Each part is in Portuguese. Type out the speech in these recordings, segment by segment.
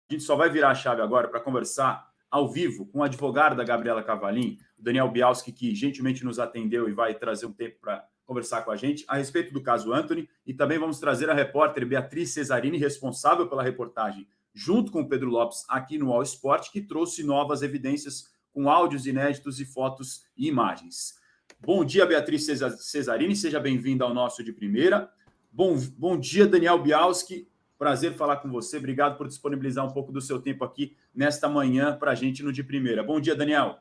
A gente só vai virar a chave agora para conversar ao vivo com o advogado da Gabriela Cavalim, o Daniel Bialski, que gentilmente nos atendeu e vai trazer um tempo para conversar com a gente a respeito do caso Anthony. E também vamos trazer a repórter Beatriz Cesarini, responsável pela reportagem, junto com o Pedro Lopes, aqui no All Sport, que trouxe novas evidências com áudios inéditos e fotos e imagens. Bom dia, Beatriz Cesarini, seja bem-vinda ao nosso De Primeira. Bom dia, Daniel Bialski. Prazer falar com você. Obrigado por disponibilizar um pouco do seu tempo aqui nesta manhã para a gente no De Primeira. Bom dia, Daniel.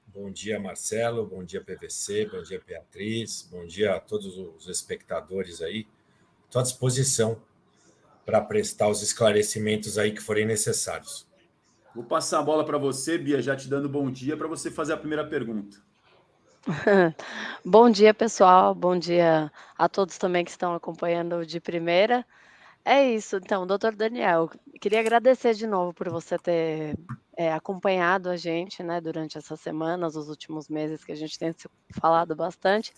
Bom dia, Marcelo. Bom dia, PVC. Bom dia, Beatriz. Bom dia a todos os espectadores aí. Estou à disposição para prestar os esclarecimentos aí que forem necessários. Vou passar a bola para você, Bia, já te dando bom dia, para você fazer a primeira pergunta. Bom dia, pessoal. Bom dia a todos também que estão acompanhando o De Primeira. É isso, então, doutor Daniel, queria agradecer de novo por você ter acompanhado a gente, né, durante essas semanas, os últimos meses que a gente tem se falado bastante.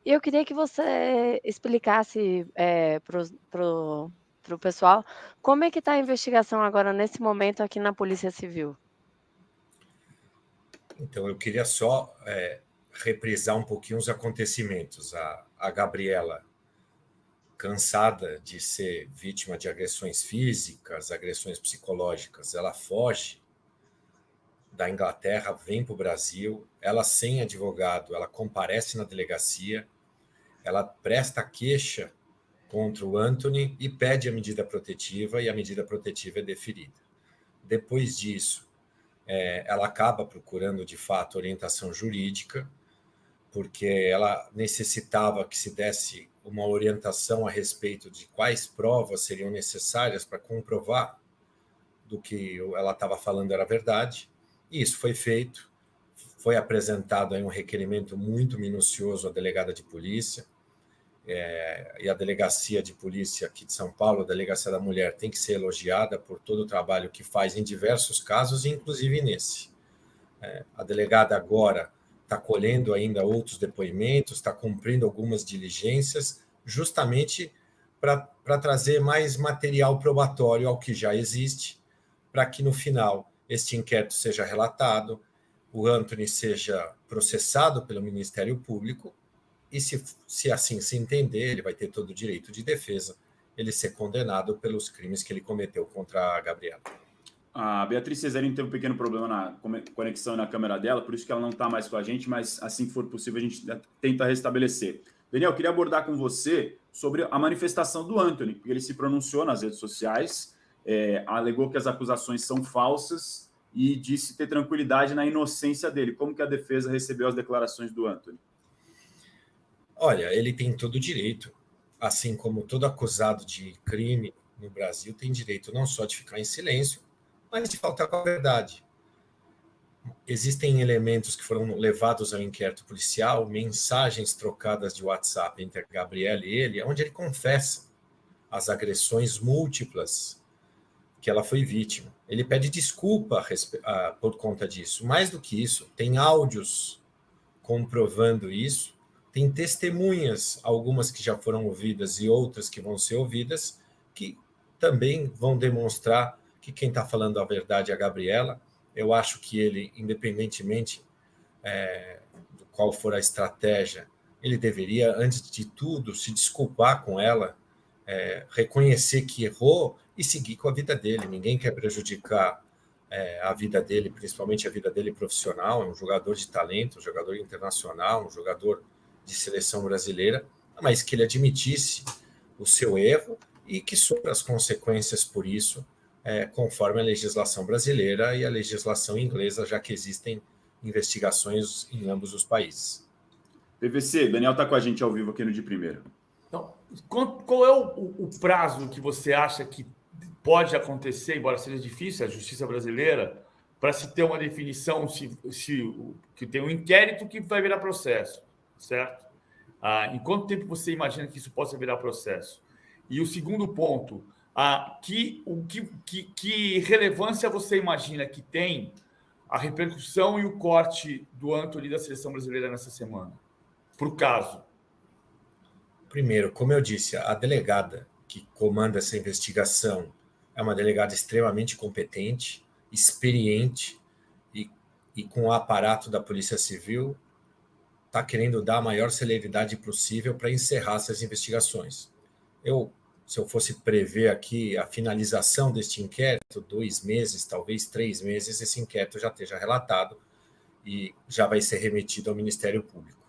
E eu queria que você explicasse para o pessoal como é que está a investigação agora, nesse momento, aqui na Polícia Civil. Então, eu queria só reprisar um pouquinho os acontecimentos. A Gabriela, cansada de ser vítima de agressões físicas, agressões psicológicas, ela foge da Inglaterra, vem para o Brasil, ela sem advogado, ela comparece na delegacia, ela presta queixa contra o Anthony e pede a medida protetiva, e a medida protetiva é deferida. Depois disso, ela acaba procurando, de fato, orientação jurídica, porque ela necessitava que se desse uma orientação a respeito de quais provas seriam necessárias para comprovar do que ela estava falando era verdade. E isso foi feito, foi apresentado aí um requerimento muito minucioso à delegada de polícia, e a delegacia de polícia aqui de São Paulo, a delegacia da mulher, tem que ser elogiada por todo o trabalho que faz em diversos casos, inclusive nesse. A delegada agora está colhendo ainda outros depoimentos, está cumprindo algumas diligências, justamente para trazer mais material probatório ao que já existe, para que no final este inquérito seja relatado, o Anthony seja processado pelo Ministério Público e, se assim se entender, ele vai ter todo o direito de defesa, ele ser condenado pelos crimes que ele cometeu contra a Gabriela. A Beatriz Cesarini teve um pequeno problema na conexão na câmera dela, por isso que ela não está mais com a gente, mas assim que for possível a gente tenta restabelecer. Daniel, eu queria abordar com você sobre a manifestação do Anthony, porque ele se pronunciou nas redes sociais, alegou que as acusações são falsas e disse ter tranquilidade na inocência dele. Como que a defesa recebeu as declarações do Anthony? Olha, ele tem todo o direito, assim como todo acusado de crime no Brasil tem direito não só de ficar em silêncio, mas de faltar com a verdade. Existem elementos que foram levados ao inquérito policial, mensagens trocadas de WhatsApp entre a Gabriela e ele, onde ele confessa as agressões múltiplas que ela foi vítima. Ele pede desculpa por conta disso. Mais do que isso, tem áudios comprovando isso, tem testemunhas, algumas que já foram ouvidas e outras que vão ser ouvidas, que também vão demonstrar que quem está falando a verdade é a Gabriela. Eu acho que ele, independentemente de qual for a estratégia, ele deveria, antes de tudo, se desculpar com ela, reconhecer que errou e seguir com a vida dele. Ninguém quer prejudicar a vida dele, principalmente a vida dele profissional. É um jogador de talento, um jogador internacional, um jogador de seleção brasileira, mas que ele admitisse o seu erro e que sofra as consequências por isso, conforme a legislação brasileira e a legislação inglesa, já que existem investigações em ambos os países. PVC, Daniel está com a gente ao vivo aqui no De Primeira. Então, qual é o prazo que você acha que pode acontecer, embora seja difícil, a justiça brasileira, para se ter uma definição que tem um inquérito que vai virar processo, certo? Em quanto tempo você imagina que isso possa virar processo? E o segundo ponto, que relevância você imagina que tem a repercussão e o corte do Anthony da seleção brasileira nessa semana, para o caso? Primeiro, como eu disse, a delegada que comanda essa investigação é uma delegada extremamente competente, experiente e com o aparato da Polícia Civil está querendo dar a maior celeridade possível para encerrar essas investigações. Se eu fosse prever aqui a finalização deste inquérito, 2 meses, talvez 3 meses, esse inquérito já esteja relatado e já vai ser remetido ao Ministério Público.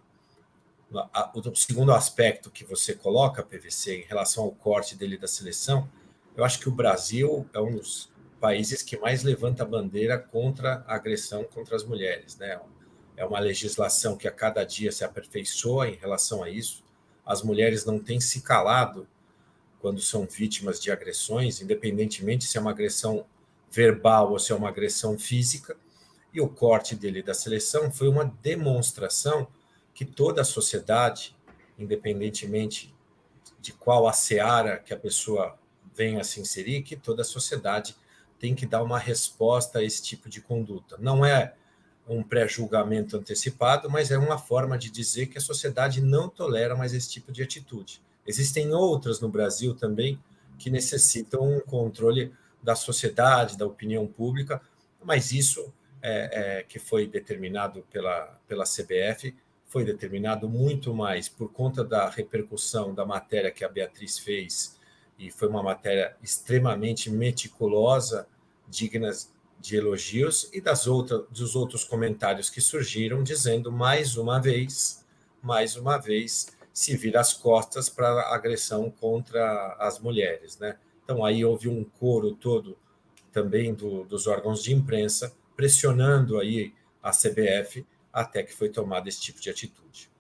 O segundo aspecto que você coloca, PVC, em relação ao corte dele da seleção, eu acho que o Brasil é um dos países que mais levanta a bandeira contra a agressão contra as mulheres, né? É uma legislação que a cada dia se aperfeiçoa em relação a isso. As mulheres não têm se calado quando são vítimas de agressões, independentemente se é uma agressão verbal ou se é uma agressão física. E o corte dele da seleção foi uma demonstração que toda a sociedade, independentemente de qual a seara que a pessoa venha a se inserir, que toda a sociedade tem que dar uma resposta a esse tipo de conduta. Não é um pré-julgamento antecipado, mas é uma forma de dizer que a sociedade não tolera mais esse tipo de atitude. Existem outras no Brasil também que necessitam um controle da sociedade, da opinião pública, mas isso que foi determinado pela CBF foi determinado muito mais por conta da repercussão da matéria que a Beatriz fez, e foi uma matéria extremamente meticulosa, digna de elogios, e dos outros comentários que surgiram, dizendo mais uma vez, se vira as costas para a agressão contra as mulheres, né? Então, aí houve um coro todo também dos órgãos de imprensa, pressionando aí a CBF até que foi tomado esse tipo de atitude.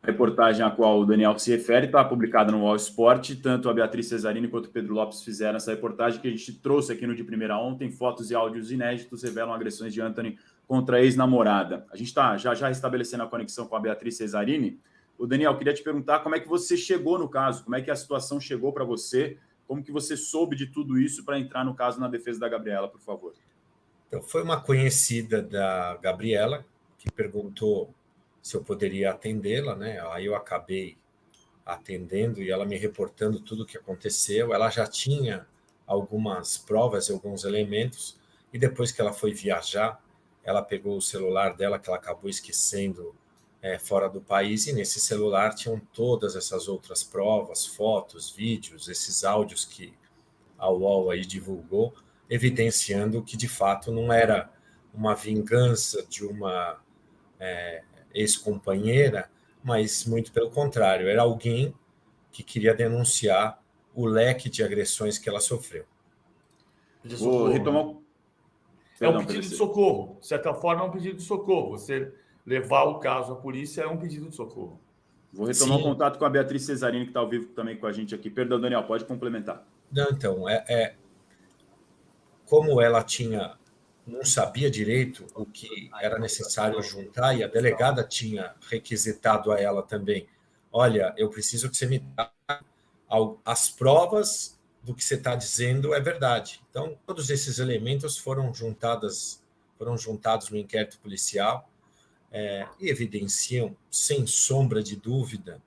A reportagem a qual o Daniel se refere está publicada no UOL Sport. Tanto a Beatriz Cesarini quanto o Pedro Lopes fizeram essa reportagem que a gente trouxe aqui no De Primeira ontem. Fotos e áudios inéditos revelam agressões de Antony contra a ex-namorada. A gente está já estabelecendo a conexão com a Beatriz Cesarini. O Daniel, queria te perguntar como é que você chegou no caso, como é que a situação chegou para você, como que você soube de tudo isso para entrar no caso na defesa da Gabriela, por favor. Então, foi uma conhecida da Gabriela que perguntou se eu poderia atendê-la, né? Aí eu acabei atendendo e ela me reportando tudo o que aconteceu. Ela já tinha algumas provas, alguns elementos, e depois que ela foi viajar, ela pegou o celular dela, que ela acabou esquecendo fora do país, e nesse celular tinham todas essas outras provas, fotos, vídeos, esses áudios que a UOL aí divulgou, evidenciando que, de fato, não era uma vingança de uma ex-companheira, mas muito pelo contrário, era alguém que queria denunciar o leque de agressões que ela sofreu. Vou retomar... É um pedido de socorro, de certa forma é um pedido de socorro. Você levar o caso à polícia é um pedido de socorro. Vou retomar o contato com a Beatriz Cesarini, que está ao vivo também com a gente aqui. Perdão, Daniel, pode complementar. Não, então, como ela não sabia direito o que era necessário juntar, e a delegada tinha requisitado a ela também, olha, eu preciso que você me dê as provas do que você está dizendo é verdade. Então, todos esses elementos foram juntados no inquérito policial e evidenciam, sem sombra de dúvida,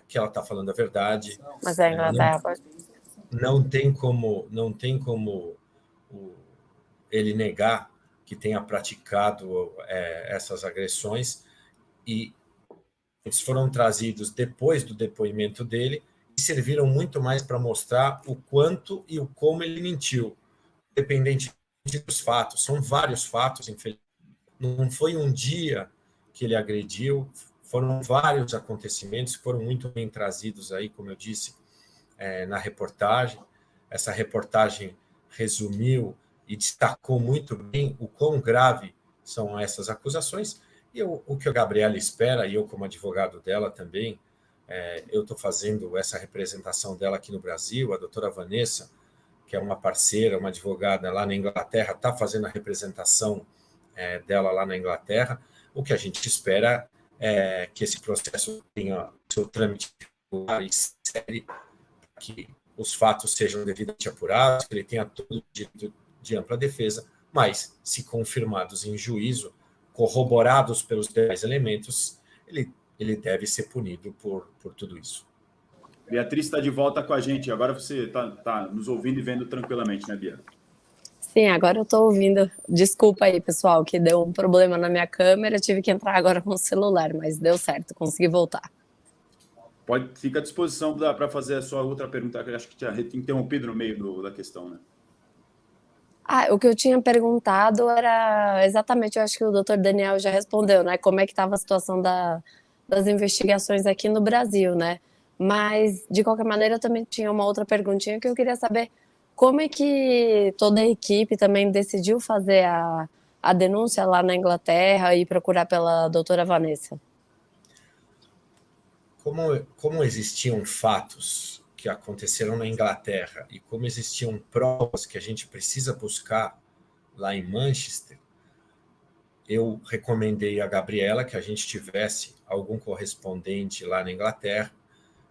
que ela está falando a verdade. Mas a Inglaterra pode... Não tem como ele negar que tenha praticado essas agressões, e eles foram trazidos depois do depoimento dele e serviram muito mais para mostrar o quanto e o como ele mentiu, independente dos fatos. São vários fatos, infelizmente. Não foi um dia que ele agrediu, foram vários acontecimentos que foram muito bem trazidos aí, como eu disse, na reportagem. Essa reportagem resumiu e destacou muito bem o quão grave são essas acusações. E o que a Gabriela espera, e eu como advogado dela também, eu estou fazendo essa representação dela aqui no Brasil, a doutora Vanessa, que é uma parceira, uma advogada lá na Inglaterra, está fazendo a representação dela lá na Inglaterra. O que a gente espera é que esse processo tenha seu trâmite regular e sério, que os fatos sejam devidamente apurados, que ele tenha todo o direito de ampla defesa, mas, se confirmados em juízo, corroborados pelos demais elementos, ele deve ser punido por tudo isso. Beatriz está de volta com a gente. Agora você está nos ouvindo e vendo tranquilamente, né, Bia? Sim, agora eu estou ouvindo. Desculpa aí, pessoal, que deu um problema na minha câmera. Tive que entrar agora com o celular, mas deu certo, consegui voltar. Fica à disposição para fazer a sua outra pergunta, que eu acho que tinha interrompido no meio da questão, né? O que eu tinha perguntado era exatamente, eu acho que o doutor Daniel já respondeu, né? Como é que estava a situação das investigações aqui no Brasil, né? Mas, de qualquer maneira, eu também tinha uma outra perguntinha que eu queria saber como é que toda a equipe também decidiu fazer a denúncia lá na Inglaterra e procurar pela doutora Vanessa. Como existiam fatos que aconteceram na Inglaterra e como existiam provas que a gente precisa buscar lá em Manchester, eu recomendei a Gabriela que a gente tivesse algum correspondente lá na Inglaterra,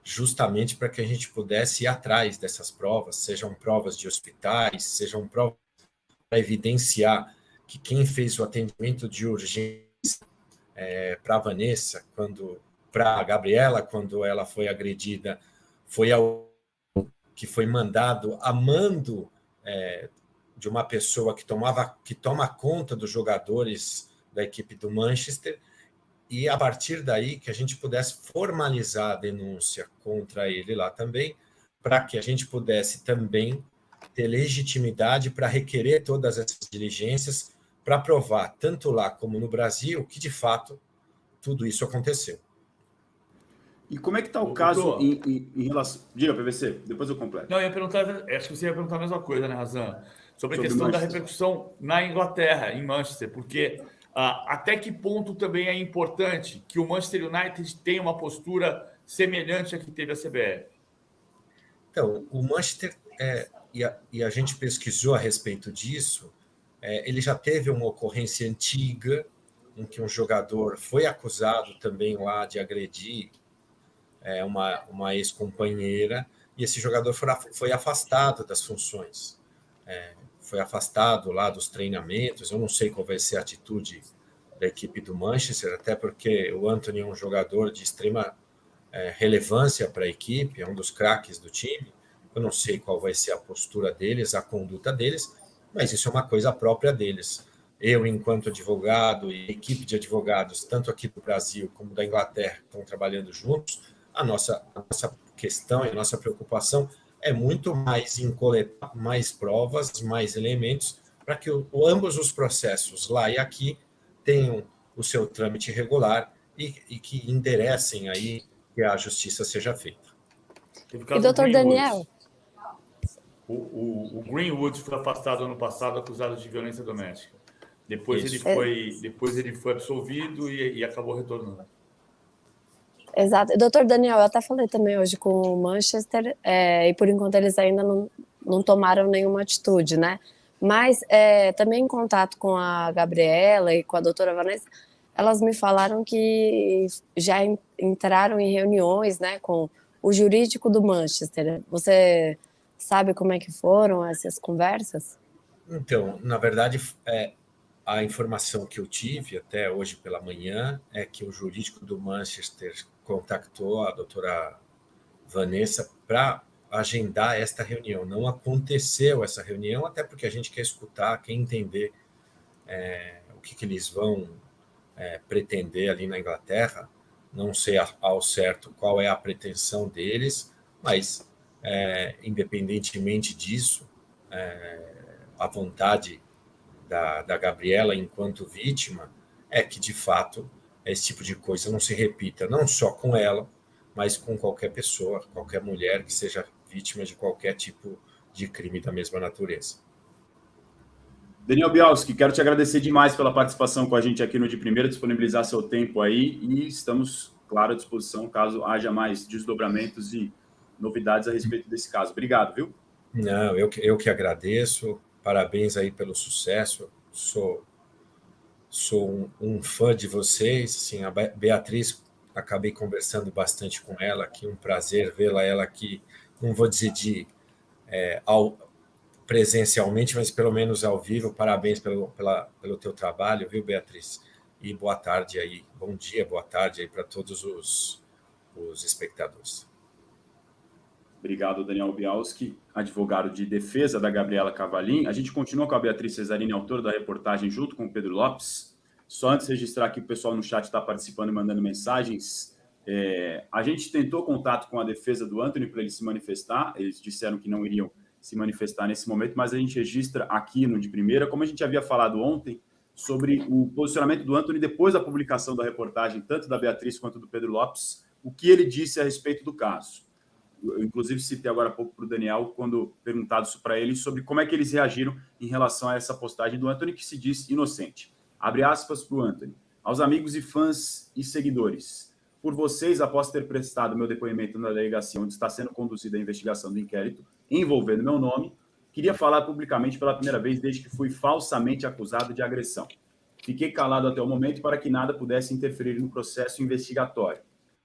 justamente para que a gente pudesse ir atrás dessas provas, sejam provas de hospitais, sejam provas para evidenciar que quem fez o atendimento de urgência para a Vanessa, para a Gabriela, quando ela foi agredida, foi que foi mandado a mando de uma pessoa que toma conta dos jogadores da equipe do Manchester, e a partir daí que a gente pudesse formalizar a denúncia contra ele lá também, para que a gente pudesse também ter legitimidade para requerer todas essas diligências, para provar, tanto lá como no Brasil, que de fato tudo isso aconteceu. E como é que está o caso em relação... Diga, PVC, depois eu completo. Não, eu ia perguntar, acho que você ia perguntar a mesma coisa, né, Razan? Sobre a questão da repercussão na Inglaterra, em Manchester, porque até que ponto também é importante que o Manchester United tenha uma postura semelhante à que teve a CBF? Então, o Manchester, e a gente pesquisou a respeito disso, ele já teve uma ocorrência antiga em que um jogador foi acusado também lá de agredir uma ex-companheira, e esse jogador foi afastado das funções, foi afastado lá dos treinamentos. Eu não sei qual vai ser a atitude da equipe do Manchester, até porque o Antony é um jogador de extrema relevância para a equipe, é um dos craques do time. Eu não sei qual vai ser a postura deles, a conduta deles, mas isso é uma coisa própria deles. Eu, enquanto advogado, e a equipe de advogados, tanto aqui do Brasil como da Inglaterra, que estão trabalhando juntos, a nossa questão e a nossa preocupação é muito mais em coletar mais provas, mais elementos, para que ambos os processos, lá e aqui, tenham o seu trâmite regular e que enderecem aí que a justiça seja feita. E doutor Daniel? O Greenwood foi afastado ano passado, acusado de violência doméstica. Depois ele foi absolvido e acabou retornando. Exato. Doutor Daniel, eu até falei também hoje com o Manchester, e por enquanto eles ainda não tomaram nenhuma atitude, né? Mas também em contato com a Gabriela e com a doutora Vanessa, elas me falaram que já entraram em reuniões, né, com o jurídico do Manchester. Você sabe como é que foram essas conversas? Então, na verdade, a informação que eu tive até hoje pela manhã é que o jurídico do Manchester contactou a doutora Vanessa para agendar esta reunião. Não aconteceu essa reunião, até porque a gente quer escutar, quer entender o que eles vão pretender ali na Inglaterra. Não sei ao certo qual é a pretensão deles, mas, independentemente disso, a vontade da Gabriela enquanto vítima é que, de fato, esse tipo de coisa não se repita, não só com ela, mas com qualquer pessoa, qualquer mulher que seja vítima de qualquer tipo de crime da mesma natureza. Daniel Bialski, quero te agradecer demais pela participação com a gente aqui no De Primeira, disponibilizar seu tempo aí, e estamos, claro, à disposição caso haja mais desdobramentos e novidades a respeito desse caso. Obrigado, viu? Não, eu que agradeço. Parabéns aí pelo sucesso. Sou um fã de vocês. Assim, a Beatriz, acabei conversando bastante com ela, que um prazer vê-la aqui, não vou dizer presencialmente, mas pelo menos ao vivo. Parabéns pelo teu trabalho, viu, Beatriz? E boa tarde aí, bom dia, boa tarde aí para todos os espectadores. Obrigado, Daniel Bialski, advogado de defesa da Gabriela Cavallin. A gente continua com a Beatriz Cesarini, autora da reportagem, junto com o Pedro Lopes. Só antes de registrar aqui, o pessoal no chat está participando e mandando mensagens. A gente tentou contato com a defesa do Antony para ele se manifestar. Eles disseram que não iriam se manifestar nesse momento, mas a gente registra aqui no De Primeira, como a gente havia falado ontem, sobre o posicionamento do Antony depois da publicação da reportagem, tanto da Beatriz quanto do Pedro Lopes, o que ele disse a respeito do caso. Eu, inclusive, citei agora há pouco para o Daniel, quando perguntado isso para ele, sobre como é que eles reagiram em relação a essa postagem do Antony, que se diz inocente. Abre aspas para o Antony. Aos amigos e fãs e seguidores, por vocês, após ter prestado meu depoimento na delegacia onde está sendo conduzida a investigação do inquérito envolvendo meu nome, queria falar publicamente pela primeira vez desde que fui falsamente acusado de agressão. Fiquei calado até o momento para que nada pudesse interferir no processo investigatório.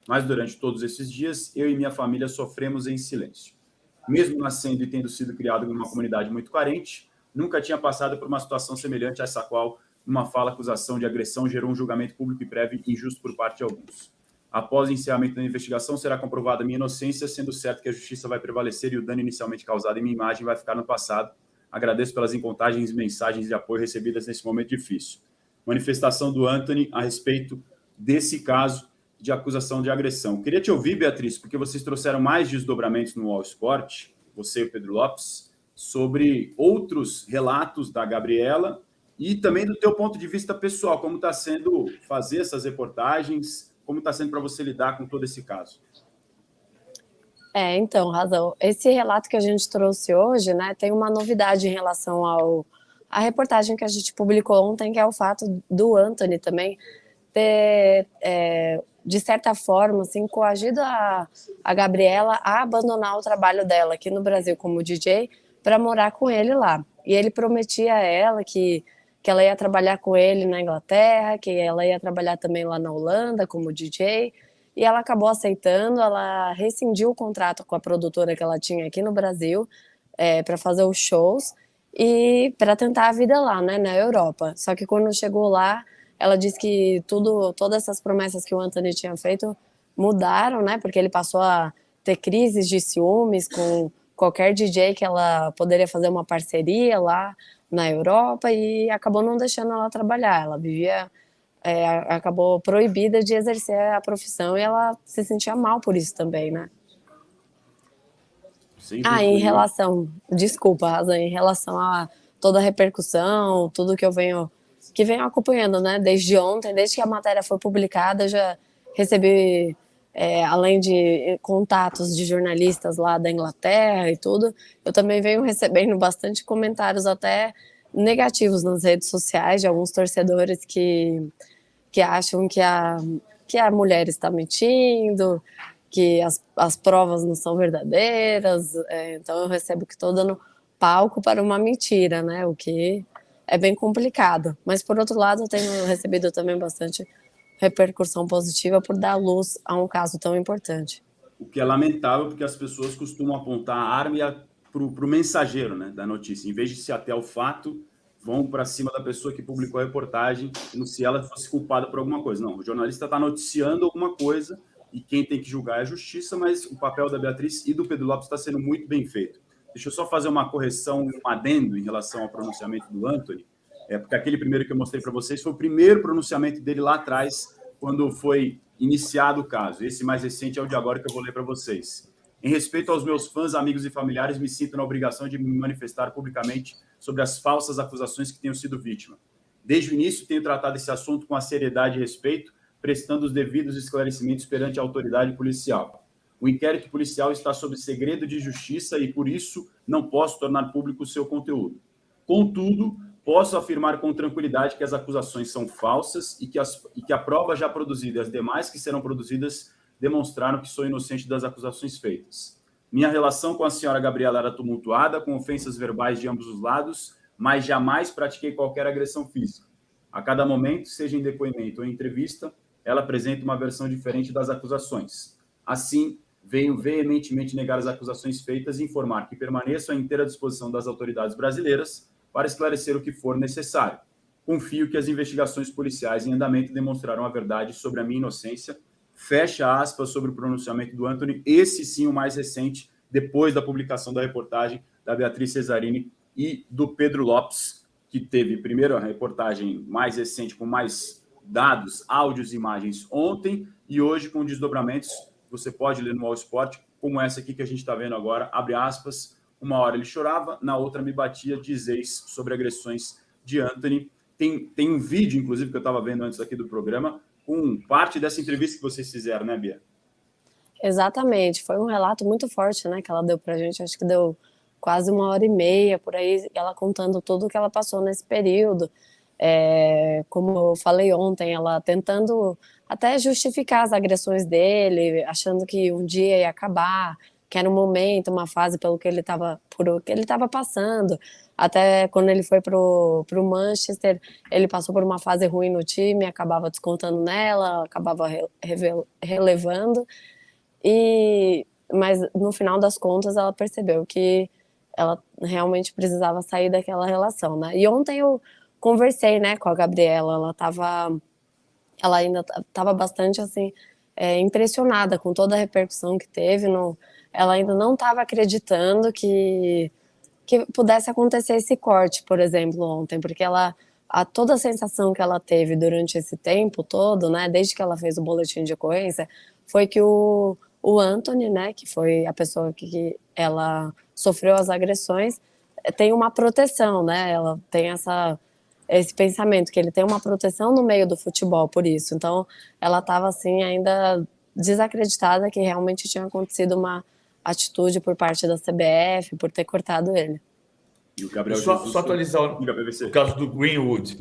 Mas durante todos esses dias, eu e minha família sofremos em silêncio. Mesmo nascendo e tendo sido criado em uma comunidade muito carente, nunca tinha passado por uma situação semelhante a essa qual uma fala acusação de agressão gerou um julgamento público e prévio injusto por parte de alguns. Após o encerramento da investigação, será comprovada a minha inocência, sendo certo que a justiça vai prevalecer e o dano inicialmente causado em minha imagem vai ficar no passado. Agradeço pelas incontáveis mensagens de apoio recebidas nesse momento difícil. Manifestação do Antony a respeito desse caso de acusação de agressão. Queria te ouvir, Beatriz, porque vocês trouxeram mais desdobramentos no All Sport, você e o Pedro Lopes, sobre outros relatos da Gabriela e também do teu ponto de vista pessoal, como está sendo fazer essas reportagens, como está sendo para você lidar com todo esse caso. Então, Razão. Esse relato que a gente trouxe hoje, né, tem uma novidade em relação à reportagem que a gente publicou ontem, que é o fato do Antony também ter, de certa forma, assim, coagido a Gabriela a abandonar o trabalho dela aqui no Brasil como DJ para morar com ele lá. E ele prometia a ela que ela ia trabalhar com ele na Inglaterra, que ela ia trabalhar também lá na Holanda como DJ, e ela acabou aceitando. Ela rescindiu o contrato com a produtora que ela tinha aqui no Brasil para fazer os shows e para tentar a vida lá, né, na Europa. Só que quando chegou lá, ela disse que todas essas promessas que o Antony tinha feito mudaram, né, porque ele passou a ter crises de ciúmes com qualquer DJ que ela poderia fazer uma parceria lá na Europa e acabou não deixando ela trabalhar. Ela vivia, acabou proibida de exercer a profissão e ela se sentia mal por isso também, né? Em relação, desculpa, Razão, em relação a toda a repercussão, tudo que eu venho acompanhando, né? Desde ontem, desde que a matéria foi publicada, eu já recebi, além de contatos de jornalistas lá da Inglaterra e tudo, eu também venho recebendo bastante comentários até negativos nas redes sociais de alguns torcedores que acham que a mulher está mentindo, que as provas não são verdadeiras. Então eu recebo que estou dando palco para uma mentira, né? O que é bem complicado. Mas, por outro lado, eu tenho recebido também bastante repercussão positiva por dar luz a um caso tão importante. O que é lamentável, porque as pessoas costumam apontar a arma para o mensageiro, né, da notícia. Em vez de se ater ao fato, vão para cima da pessoa que publicou a reportagem, como se ela fosse culpada por alguma coisa. Não, o jornalista está noticiando alguma coisa e quem tem que julgar é a justiça, mas o papel da Beatriz e do Pedro Lopes está sendo muito bem feito. Deixa eu só fazer uma correção, um adendo em relação ao pronunciamento do Antony, porque aquele primeiro que eu mostrei para vocês foi o primeiro pronunciamento dele lá atrás, quando foi iniciado o caso. Esse mais recente é o de agora, que eu vou ler para vocês. Em respeito aos meus fãs, amigos e familiares, me sinto na obrigação de me manifestar publicamente sobre as falsas acusações que tenho sido vítima. Desde o início, tenho tratado esse assunto com a seriedade e respeito, prestando os devidos esclarecimentos perante a autoridade policial. O inquérito policial está sob segredo de justiça e, por isso, não posso tornar público o seu conteúdo. Contudo, posso afirmar com tranquilidade que as acusações são falsas e que a prova já produzida e as demais que serão produzidas demonstraram que sou inocente das acusações feitas. Minha relação com a senhora Gabriela era tumultuada, com ofensas verbais de ambos os lados, mas jamais pratiquei qualquer agressão física. A cada momento, seja em depoimento ou em entrevista, ela apresenta uma versão diferente das acusações. Assim, venho veementemente negar as acusações feitas e informar que permaneço à inteira disposição das autoridades brasileiras para esclarecer o que for necessário. Confio que as investigações policiais em andamento demonstrarão a verdade sobre a minha inocência. Fecha aspas sobre o pronunciamento do Antony, esse sim o mais recente, depois da publicação da reportagem da Beatriz Cesarini e do Pedro Lopes, que teve primeiro a reportagem mais recente, com mais dados, áudios e imagens ontem, e hoje com desdobramentos. Você pode ler no All Sport, como essa aqui que a gente está vendo agora, abre aspas, uma hora ele chorava, na outra me batia, dizeis sobre agressões de Anthony. Tem um vídeo, inclusive, que eu estava vendo antes aqui do programa, com parte dessa entrevista que vocês fizeram, né, Bia? Exatamente, foi um relato muito forte, né, que ela deu pra gente, acho que deu quase 1h30, por aí, ela contando tudo o que ela passou nesse período. Como eu falei ontem, ela tentando até justificar as agressões dele, achando que um dia ia acabar, que era um momento, uma fase por que ele estava passando. Até quando ele foi pro Manchester, ele passou por uma fase ruim no time, acabava descontando nela, acabava relevando. Mas no final das contas ela percebeu que ela realmente precisava sair daquela relação, né? E ontem eu conversei, né, com a Gabriela, ela ainda estava bastante assim impressionada com toda a repercussão que teve, ela ainda não estava acreditando que pudesse acontecer esse corte, por exemplo, ontem, porque toda a sensação que ela teve durante esse tempo todo, né, desde que ela fez o boletim de ocorrência, foi que o Anthony, né, que foi a pessoa que ela sofreu as agressões, tem uma proteção, né, ela tem esse pensamento que ele tem uma proteção no meio do futebol, por isso. Então, ela estava assim ainda desacreditada que realmente tinha acontecido uma atitude por parte da CBF por ter cortado ele. E o Gabriel só atualizar o caso do Greenwood,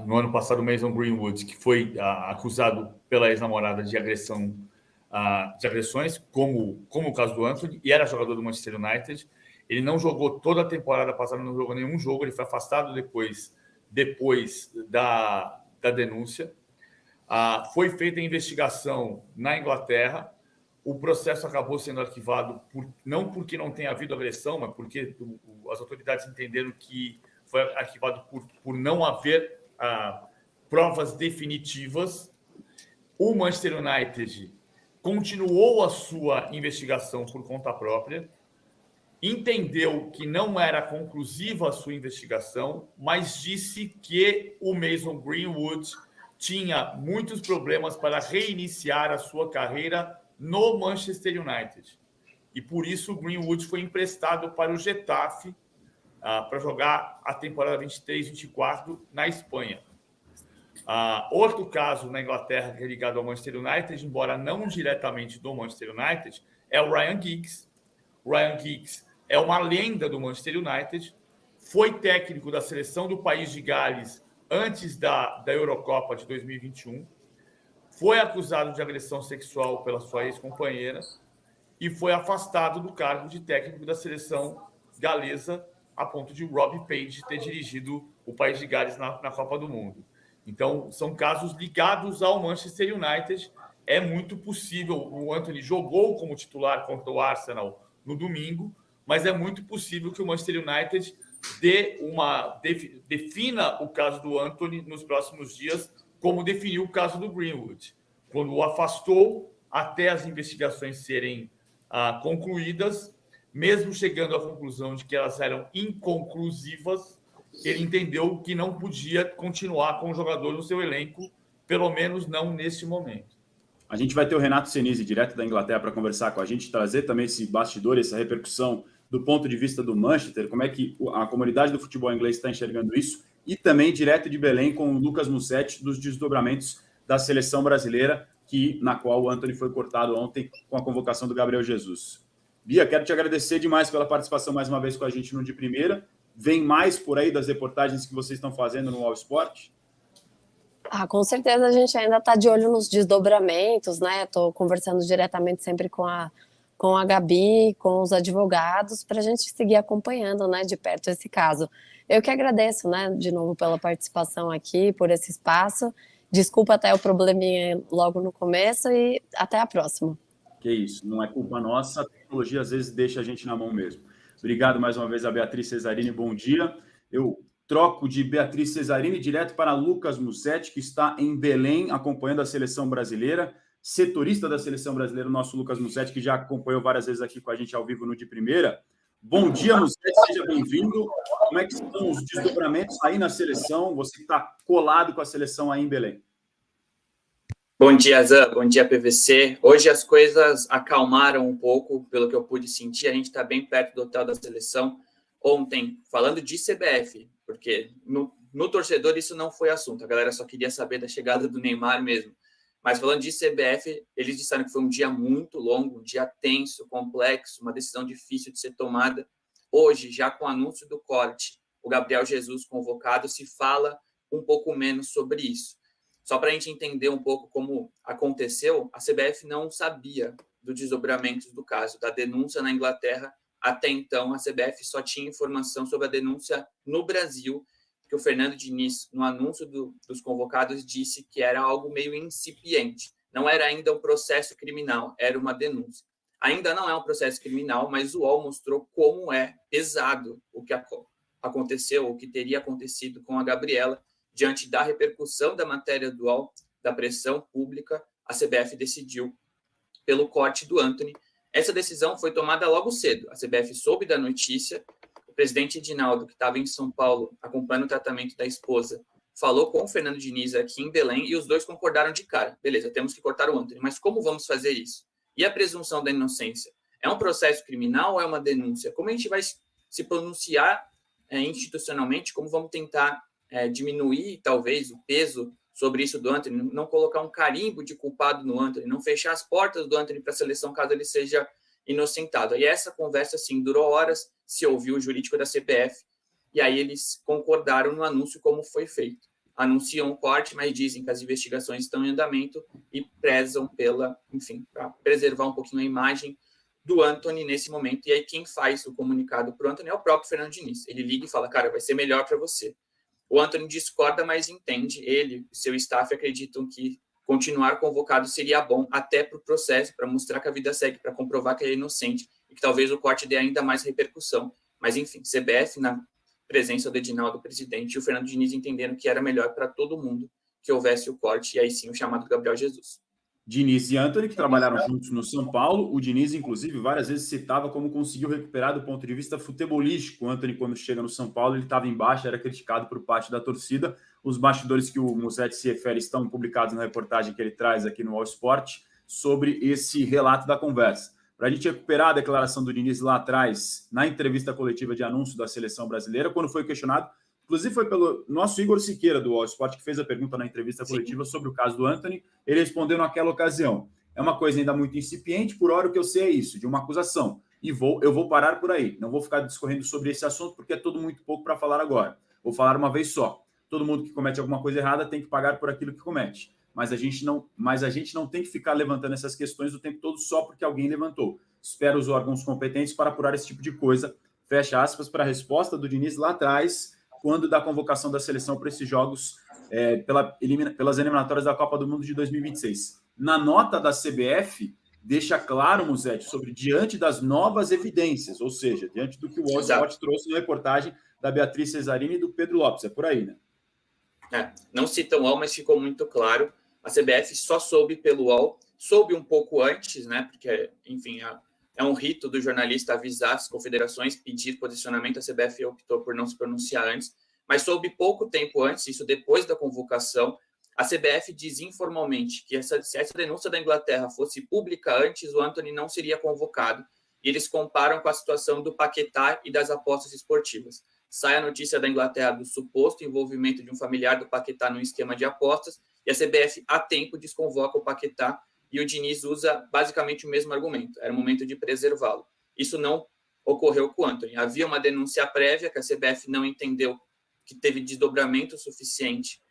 no ano passado, o Mason Greenwood, que foi acusado pela ex-namorada de agressões, como o caso do Anthony, e era jogador do Manchester United. Ele não jogou toda a temporada passada, não jogou nenhum jogo, ele foi afastado depois da denúncia. Foi feita a investigação na Inglaterra. O processo acabou sendo arquivado, não porque não tenha havido agressão, mas porque as autoridades entenderam que foi arquivado por não haver provas definitivas. O Manchester United continuou a sua investigação por conta própria, entendeu que não era conclusiva a sua investigação, mas disse que o Mason Greenwood tinha muitos problemas para reiniciar a sua carreira no Manchester United. E por isso o Greenwood foi emprestado para o Getafe para jogar a temporada 23-24 na Espanha. Outro caso na Inglaterra que é ligado ao Manchester United, embora não diretamente do Manchester United, é o Ryan Giggs. O Ryan Giggs é uma lenda do Manchester United, foi técnico da seleção do país de Gales antes da Eurocopa de 2021, foi acusado de agressão sexual pela sua ex-companheira e foi afastado do cargo de técnico da seleção galesa a ponto de Robbie Page ter dirigido o país de Gales na Copa do Mundo. Então, são casos ligados ao Manchester United. É muito possível, o Anthony jogou como titular contra o Arsenal no domingo, mas é muito possível que o Manchester United defina o caso do Anthony nos próximos dias, como definiu o caso do Greenwood, quando o afastou até as investigações serem concluídas, mesmo chegando à conclusão de que elas eram inconclusivas, ele entendeu que não podia continuar com o jogador no seu elenco, pelo menos não neste momento. A gente vai ter o Renato Senise, direto da Inglaterra, para conversar com a gente, trazer também esse bastidor, essa repercussão do ponto de vista do Manchester, como é que a comunidade do futebol inglês está enxergando isso, e também direto de Belém com o Lucas Mussetti, dos desdobramentos da seleção brasileira, na qual o Anthony foi cortado ontem com a convocação do Gabriel Jesus. Bia, quero te agradecer demais pela participação mais uma vez com a gente no De Primeira. Vem mais por aí das reportagens que vocês estão fazendo no All Sport? Com certeza a gente ainda está de olho nos desdobramentos, né? Estou conversando diretamente sempre com a Gabi, com os advogados, para a gente seguir acompanhando, né, de perto esse caso. Eu que agradeço, né, de novo pela participação aqui, por esse espaço. Desculpa até o probleminha logo no começo e até a próxima. Que isso, não é culpa nossa, a tecnologia às vezes deixa a gente na mão mesmo. Obrigado mais uma vez a Beatriz Cesarini, bom dia. Eu troco de Beatriz Cesarini direto para Lucas Mussetti, que está em Belém acompanhando a seleção brasileira. setorista da Seleção Brasileira, o nosso Lucas Musetti, que já acompanhou várias vezes aqui com a gente ao vivo no De Primeira. Bom dia, Musetti, seja bem-vindo. Como é que estão os desdobramentos aí na seleção? Você que está colado com a seleção aí em Belém. Bom dia, Zan. Bom dia, PVC. Hoje as coisas acalmaram um pouco, pelo que eu pude sentir. A gente está bem perto do hotel da seleção. Ontem, falando de CBF, porque no torcedor isso não foi assunto. A galera só queria saber da chegada do Neymar mesmo. Mas falando de CBF, eles disseram que foi um dia muito longo, um dia tenso, complexo, uma decisão difícil de ser tomada. Hoje, já com o anúncio do corte, o Gabriel Jesus convocado, se fala um pouco menos sobre isso. Só para a gente entender um pouco como aconteceu, a CBF não sabia dos desdobramentos do caso, da denúncia na Inglaterra. Até então, a CBF só tinha informação sobre a denúncia no Brasil, que o Fernando Diniz, no anúncio dos convocados, disse que era algo meio incipiente. Não era ainda um processo criminal, era uma denúncia. Ainda não é um processo criminal, mas o UOL mostrou como é pesado o que aconteceu, o que teria acontecido com a Gabriela. Diante da repercussão da matéria do UOL, da pressão pública, a CBF decidiu pelo corte do Antony. Essa decisão foi tomada logo cedo. A CBF soube da notícia. O presidente Edinaldo, que estava em São Paulo acompanhando o tratamento da esposa, falou com o Fernando Diniz aqui em Belém e os dois concordaram de cara. Beleza, temos que cortar o Antony, mas como vamos fazer isso? E a presunção da inocência? É um processo criminal ou é uma denúncia? Como a gente vai se pronunciar institucionalmente? Como vamos tentar diminuir, talvez, o peso sobre isso do Antony? Não colocar um carimbo de culpado no Antony, não fechar as portas do Antony para a seleção caso ele seja inocentado. E essa conversa, assim, durou horas, se ouviu o jurídico da CBF, e aí eles concordaram no anúncio como foi feito. Anunciam o corte, mas dizem que as investigações estão em andamento e prezam para preservar um pouquinho a imagem do Antony nesse momento. E aí quem faz o comunicado para o Antony é o próprio Fernando Diniz. Ele liga e fala, cara, vai ser melhor para você. O Antony discorda, mas entende. Ele e seu staff acreditam que continuar convocado seria bom até para o processo, para mostrar que a vida segue, para comprovar que ele é inocente e que talvez o corte dê ainda mais repercussão. Mas, enfim, CBF, na presença do Edinaldo, presidente, e o Fernando Diniz entenderam que era melhor para todo mundo que houvesse o corte, e aí sim o chamado Gabriel Jesus. Diniz e Antony, que trabalharam juntos no São Paulo. O Diniz, inclusive, várias vezes citava como conseguiu recuperar do ponto de vista futebolístico. O Antony, quando chega no São Paulo, ele estava embaixo, era criticado por parte da torcida. Os bastidores que o Musetti se refere estão publicados na reportagem que ele traz aqui no All Sport sobre esse relato da conversa. Para a gente recuperar a declaração do Diniz lá atrás, na entrevista coletiva de anúncio da seleção brasileira, quando foi questionado, inclusive foi pelo nosso Igor Siqueira, do All Sport, que fez a pergunta na entrevista coletiva sobre o caso do Antony. Ele respondeu naquela ocasião: é uma coisa ainda muito incipiente, por hora o que eu sei é isso, de uma acusação. E eu vou parar por aí. Não vou ficar discorrendo sobre esse assunto, porque é tudo muito pouco para falar agora. Vou falar uma vez só. Todo mundo que comete alguma coisa errada tem que pagar por aquilo que comete. Mas a gente não tem que ficar levantando essas questões o tempo todo só porque alguém levantou. Espero os órgãos competentes para apurar esse tipo de coisa. Fecha aspas para a resposta do Diniz lá atrás, quando da convocação da seleção para esses jogos pelas eliminatórias da Copa do Mundo de 2026. Na nota da CBF, deixa claro, Musetti, sobre diante das novas evidências, ou seja, diante do que o All Sport trouxe na reportagem da Beatriz Cesarini e do Pedro Lopes. É por aí, né? Não citam o UOL, mas ficou muito claro. A CBF só soube pelo UOL, soube um pouco antes, né? Porque, enfim, é um rito do jornalista avisar as confederações, pedir posicionamento. A CBF optou por não se pronunciar antes, mas soube pouco tempo antes, isso depois da convocação. A CBF diz informalmente que se essa denúncia da Inglaterra fosse pública antes, o Antony não seria convocado. E eles comparam com a situação do Paquetá e das apostas esportivas. Sai a notícia da Inglaterra do suposto envolvimento de um familiar do Paquetá num esquema de apostas, e a CBF, a tempo, desconvoca o Paquetá, e o Diniz usa basicamente o mesmo argumento, era o momento de preservá-lo. Isso não ocorreu com o Antony. Havia uma denúncia prévia que a CBF não entendeu que teve desdobramento suficiente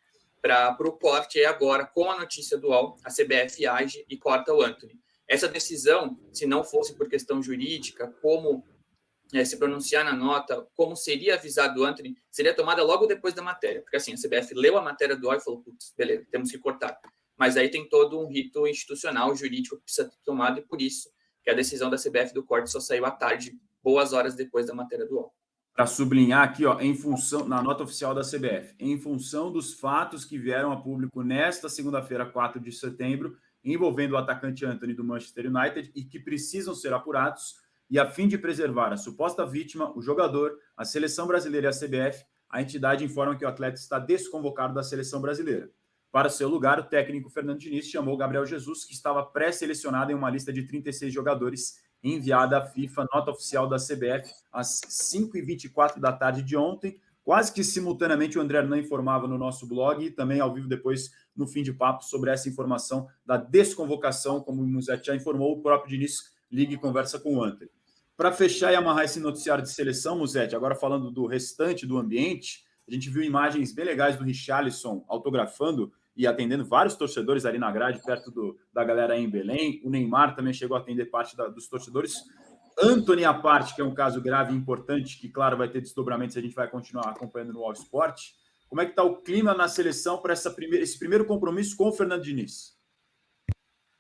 para o corte, e agora, com a notícia do UOL, a CBF age e corta o Antony. Essa decisão, se não fosse por questão jurídica, como se pronunciar na nota, como seria avisado o Antony, seria tomada logo depois da matéria. Porque assim, a CBF leu a matéria do UOL e falou, putz, beleza, temos que cortar. Mas aí tem todo um rito institucional, jurídico, que precisa ser tomado, e por isso que a decisão da CBF do corte só saiu à tarde, boas horas depois da matéria do UOL. Para sublinhar aqui, na nota oficial da CBF, em função dos fatos que vieram a público nesta segunda-feira, 4 de setembro, envolvendo o atacante Antony do Manchester United e que precisam ser apurados. E a fim de preservar a suposta vítima, o jogador, a seleção brasileira e a CBF, a entidade informa que o atleta está desconvocado da seleção brasileira. Para seu lugar, o técnico Fernando Diniz chamou Gabriel Jesus, que estava pré-selecionado em uma lista de 36 jogadores enviada à FIFA, nota oficial da CBF, às 5h24 da tarde de ontem. Quase que simultaneamente o André Hernan informava no nosso blog e também ao vivo depois no fim de papo sobre essa informação da desconvocação, como o Musetti já informou, o próprio Diniz liga e conversa com o Antony. Para fechar e amarrar esse noticiário de seleção, Musetti, agora falando do restante do ambiente, a gente viu imagens bem legais do Richarlison autografando e atendendo vários torcedores ali na grade, perto da galera aí em Belém. O Neymar também chegou a atender parte dos torcedores. Antony à parte, que é um caso grave e importante, que, claro, vai ter desdobramentos e a gente vai continuar acompanhando no All Sport. Como é que está o clima na seleção para esse primeiro compromisso com o Fernando Diniz?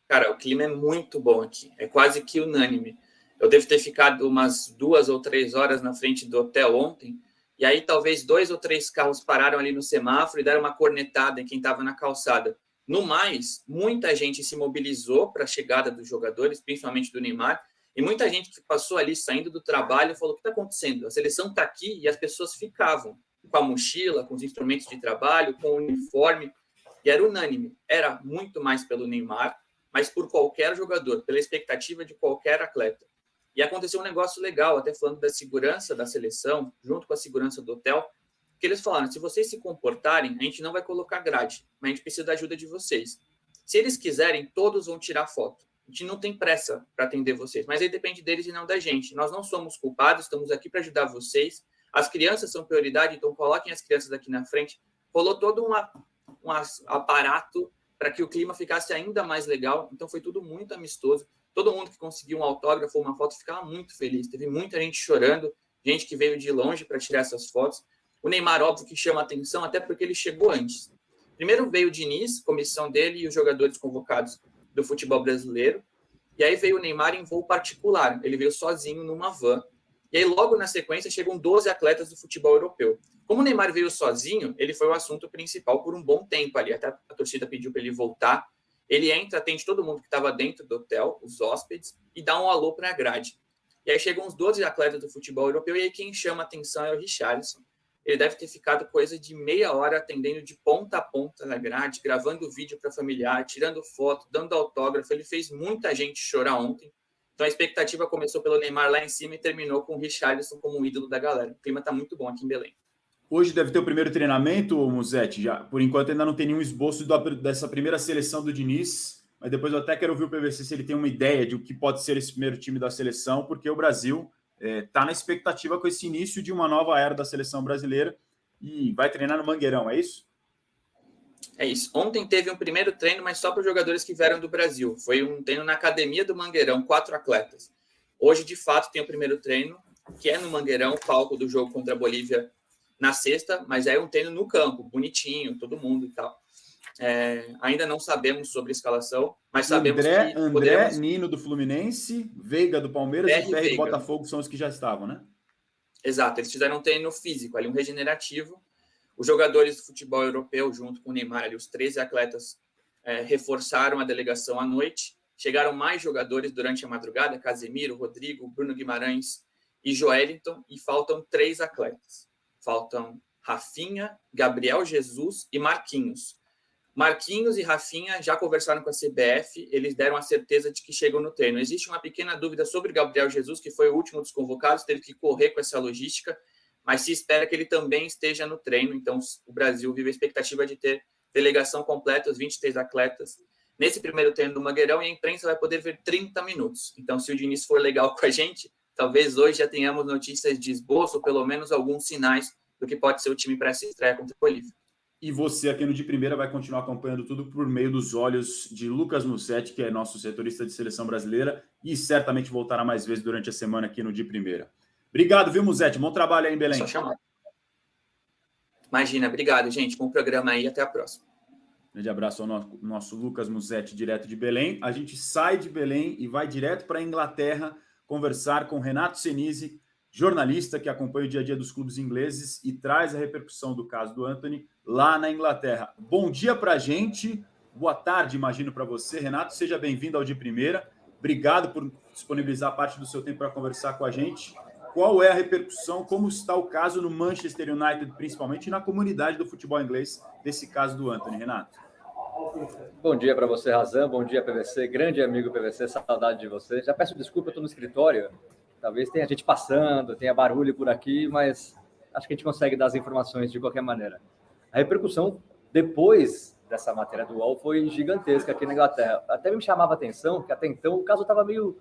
Cara, o clima é muito bom aqui. É quase que unânime. Eu devo ter ficado umas 2 ou 3 horas na frente do hotel ontem, e aí talvez 2 ou 3 carros pararam ali no semáforo e deram uma cornetada em quem estava na calçada. No mais, muita gente se mobilizou para a chegada dos jogadores, principalmente do Neymar, e muita gente que passou ali saindo do trabalho falou: o que está acontecendo? A seleção está aqui, e as pessoas ficavam com a mochila, com os instrumentos de trabalho, com o uniforme, e era unânime. Era muito mais pelo Neymar, mas por qualquer jogador, pela expectativa de qualquer atleta. E aconteceu um negócio legal, até falando da segurança da seleção, junto com a segurança do hotel, que eles falaram: se vocês se comportarem, a gente não vai colocar grade, mas a gente precisa da ajuda de vocês. Se eles quiserem, todos vão tirar foto. A gente não tem pressa para atender vocês, mas aí depende deles e não da gente. Nós não somos culpados, estamos aqui para ajudar vocês. As crianças são prioridade, então coloquem as crianças aqui na frente. Rolou todo um aparato para que o clima ficasse ainda mais legal, então foi tudo muito amistoso. Todo mundo que conseguiu um autógrafo ou uma foto ficava muito feliz. Teve muita gente chorando, gente que veio de longe para tirar essas fotos. O Neymar, óbvio que chama atenção, até porque ele chegou antes. Primeiro veio o Diniz, comissão dele e os jogadores convocados do futebol brasileiro. E aí veio o Neymar em voo particular. Ele veio sozinho numa van. E aí logo na sequência chegam 12 atletas do futebol europeu. Como o Neymar veio sozinho, ele foi o assunto principal por um bom tempo ali. Até a torcida pediu para ele voltar. Ele entra, atende todo mundo que estava dentro do hotel, os hóspedes, e dá um alô para a grade. E aí chegam os 12 atletas do futebol europeu, e aí quem chama a atenção é o Richarlison. Ele deve ter ficado coisa de meia hora atendendo de ponta a ponta na grade, gravando vídeo para familiar, tirando foto, dando autógrafo. Ele fez muita gente chorar ontem. Então a expectativa começou pelo Neymar lá em cima e terminou com o Richarlison como um ídolo da galera. O clima está muito bom aqui em Belém. Hoje deve ter o primeiro treinamento, Musetti. Já, por enquanto ainda não tem nenhum esboço dessa primeira seleção do Diniz, mas depois eu até quero ouvir o PVC se ele tem uma ideia de o que pode ser esse primeiro time da seleção, porque o Brasil está na expectativa com esse início de uma nova era da seleção brasileira e vai treinar no Mangueirão, é isso? É isso. Ontem teve um primeiro treino, mas só para os jogadores que vieram do Brasil. Foi um treino na academia do Mangueirão, 4 atletas. Hoje, de fato, tem o primeiro treino, que é no Mangueirão, palco do jogo contra a Bolívia na sexta, mas é um treino no campo, bonitinho, todo mundo e tal. Ainda não sabemos sobre a escalação, mas sabemos que André, Nino do Fluminense, Veiga do Palmeiras e Ferre do Botafogo são os que já estavam, né? Exato, eles fizeram um treino físico, ali um regenerativo. Os jogadores do futebol europeu, junto com o Neymar, ali, os 13 atletas reforçaram a delegação à noite. Chegaram mais jogadores durante a madrugada: Casemiro, Rodrigo, Bruno Guimarães e Joelinton, e faltam 3 atletas. Faltam Rafinha, Gabriel Jesus e Marquinhos. Marquinhos e Rafinha já conversaram com a CBF, eles deram a certeza de que chegam no treino. Existe uma pequena dúvida sobre Gabriel Jesus, que foi o último dos convocados, teve que correr com essa logística, mas se espera que ele também esteja no treino. Então, o Brasil vive a expectativa de ter delegação completa, os 23 atletas, nesse primeiro treino do Mangueirão, e a imprensa vai poder ver 30 minutos. Então, se o Diniz for legal com a gente, talvez hoje já tenhamos notícias de esboço, ou pelo menos alguns sinais do que pode ser o time para essa estreia contra o Bolívia. E você aqui no De Primeira vai continuar acompanhando tudo por meio dos olhos de Lucas Musetti, que é nosso setorista de seleção brasileira, e certamente voltará mais vezes durante a semana aqui no De Primeira. Obrigado, viu, Musetti? Bom trabalho aí em Belém. Só chamar. Imagina, obrigado, gente. Bom programa aí, até a próxima. Grande abraço ao nosso Lucas Musetti, direto de Belém. A gente sai de Belém e vai direto para a Inglaterra conversar com Renato Senise, jornalista que acompanha o dia a dia dos clubes ingleses e traz a repercussão do caso do Antony lá na Inglaterra. Bom dia para a gente. boa tarde, imagino, para você. Renato, seja bem-vindo ao De Primeira. Obrigado por disponibilizar parte do seu tempo para conversar com a gente. Qual é a repercussão, como está o caso no Manchester United, principalmente, e na comunidade do futebol inglês, desse caso do Antony, Renato? Bom dia para você, Razan. Bom dia, PVC. Grande amigo PVC, saudade de você. Já peço desculpa, eu estou no escritório. Talvez tenha gente passando, tenha barulho por aqui, mas acho que a gente consegue dar as informações de qualquer maneira. A repercussão, depois dessa matéria do UOL, foi gigantesca aqui na Inglaterra. Até me chamava a atenção, que até então o caso estava meio,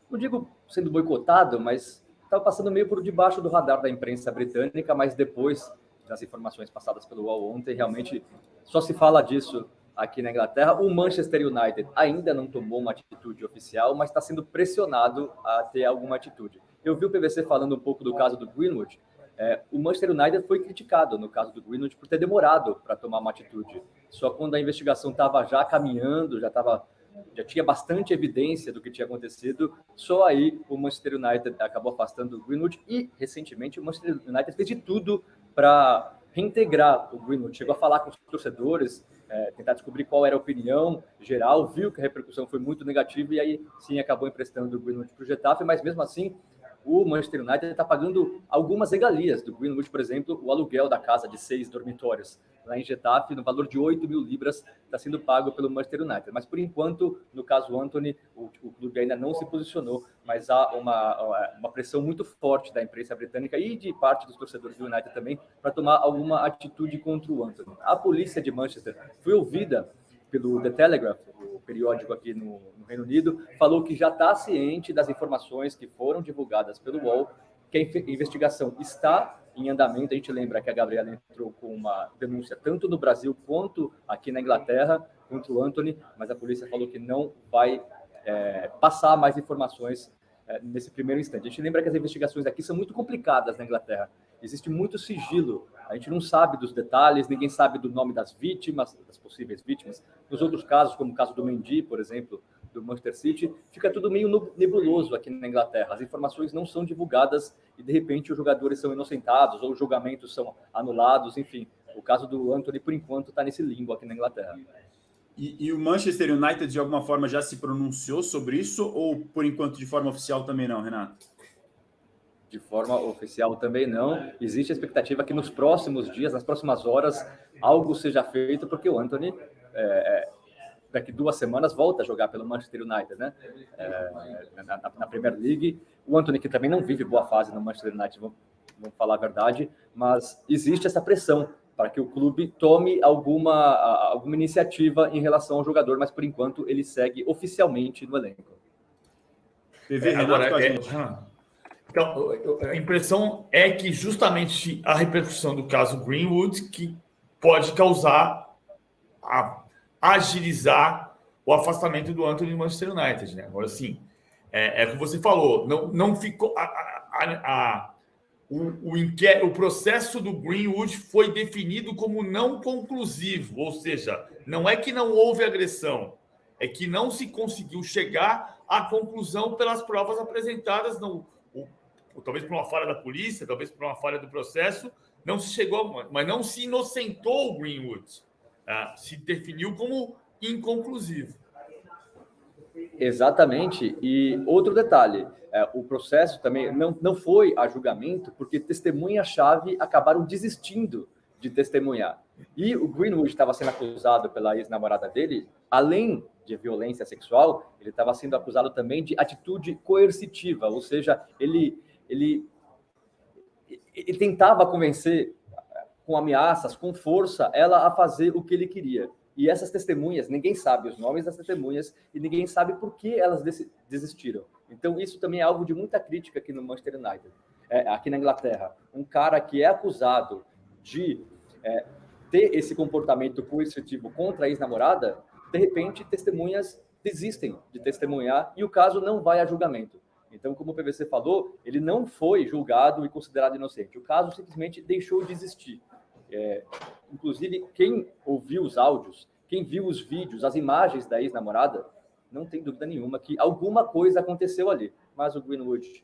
não digo sendo boicotado, mas estava passando meio por debaixo do radar da imprensa britânica, mas depois das informações passadas pelo UOL ontem, realmente só se fala disso aqui na Inglaterra. O Manchester United ainda não tomou uma atitude oficial, mas está sendo pressionado a ter alguma atitude. Eu vi o PVC falando um pouco do caso do Greenwood. O Manchester United foi criticado no caso do Greenwood por ter demorado para tomar uma atitude. Só quando a investigação estava já caminhando, já tinha bastante evidência do que tinha acontecido, só aí o Manchester United acabou afastando o Greenwood e, recentemente, o Manchester United fez de tudo para reintegrar o Greenwood. Chegou a falar com os torcedores, tentar descobrir qual era a opinião geral, viu que a repercussão foi muito negativa e aí sim acabou emprestando o Greenwood para o Getafe, mas mesmo assim o Manchester United está pagando algumas regalias do Greenwood, por exemplo, o aluguel da casa de 6 dormitórios lá em Getafe, no valor de 8 mil libras, está sendo pago pelo Manchester United. Mas, por enquanto, no caso Antony, o clube ainda não se posicionou, mas há uma pressão muito forte da imprensa britânica e de parte dos torcedores do United também para tomar alguma atitude contra o Antony. A polícia de Manchester foi ouvida pelo The Telegraph, o periódico aqui no Reino Unido, falou que já está ciente das informações que foram divulgadas pelo UOL, que a investigação está em andamento. A gente lembra que a Gabriela entrou com uma denúncia tanto no Brasil quanto aqui na Inglaterra contra o Antony, mas a polícia falou que não vai passar mais informações nesse primeiro instante. A gente lembra que as investigações aqui são muito complicadas na Inglaterra. Existe muito sigilo. A gente não sabe dos detalhes, ninguém sabe do nome das vítimas, das possíveis vítimas. Nos outros casos, como o caso do Mendy, por exemplo, do Manchester City, fica tudo meio nebuloso aqui na Inglaterra. As informações não são divulgadas e, de repente, os jogadores são inocentados ou os julgamentos são anulados. Enfim, o caso do Antony, por enquanto, está nesse limbo aqui na Inglaterra. E o Manchester United, de alguma forma, já se pronunciou sobre isso ou, por enquanto, de forma oficial também não, Renato? De forma oficial também não. Existe a expectativa que nos próximos dias, nas próximas horas, algo seja feito, porque o Antony, daqui 2 semanas, volta a jogar pelo Manchester United, né? Na Premier League. O Antony, que também não vive boa fase no Manchester United, vamos falar a verdade, mas existe essa pressão para que o clube tome alguma iniciativa em relação ao jogador, mas, por enquanto, ele segue oficialmente no elenco. Então, a impressão é que justamente a repercussão do caso Greenwood que pode causar, agilizar o afastamento do Antony do Manchester United, né? Agora, sim, é o que você falou, não ficou... O processo do Greenwood foi definido como não conclusivo, ou seja, não é que não houve agressão, é que não se conseguiu chegar à conclusão pelas provas apresentadas talvez por uma falha da polícia, talvez por uma falha do processo, não se chegou, mas não se inocentou o Greenwood. Se definiu como inconclusivo. Exatamente. E outro detalhe, o processo também não foi a julgamento porque testemunhas-chave acabaram desistindo de testemunhar. E o Greenwood estava sendo acusado pela ex-namorada dele, além de violência sexual, ele estava sendo acusado também de atitude coercitiva, ou seja, ele tentava convencer com ameaças, com força, ela a fazer o que ele queria. E essas testemunhas, ninguém sabe os nomes das testemunhas e ninguém sabe por que elas desistiram. Então, isso também é alvo de muita crítica aqui no Manchester United. Aqui na Inglaterra, um cara que é acusado de ter esse comportamento coercitivo contra a ex-namorada, de repente, testemunhas desistem de testemunhar e o caso não vai a julgamento. Então, como o PVC falou, ele não foi julgado e considerado inocente. O caso simplesmente deixou de existir. Inclusive, quem ouviu os áudios, quem viu os vídeos, as imagens da ex-namorada, não tem dúvida nenhuma que alguma coisa aconteceu ali. Mas o Greenwood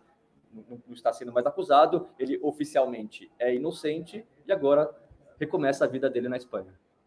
não está sendo mais acusado, ele oficialmente é inocente e agora recomeça a vida dele na Espanha.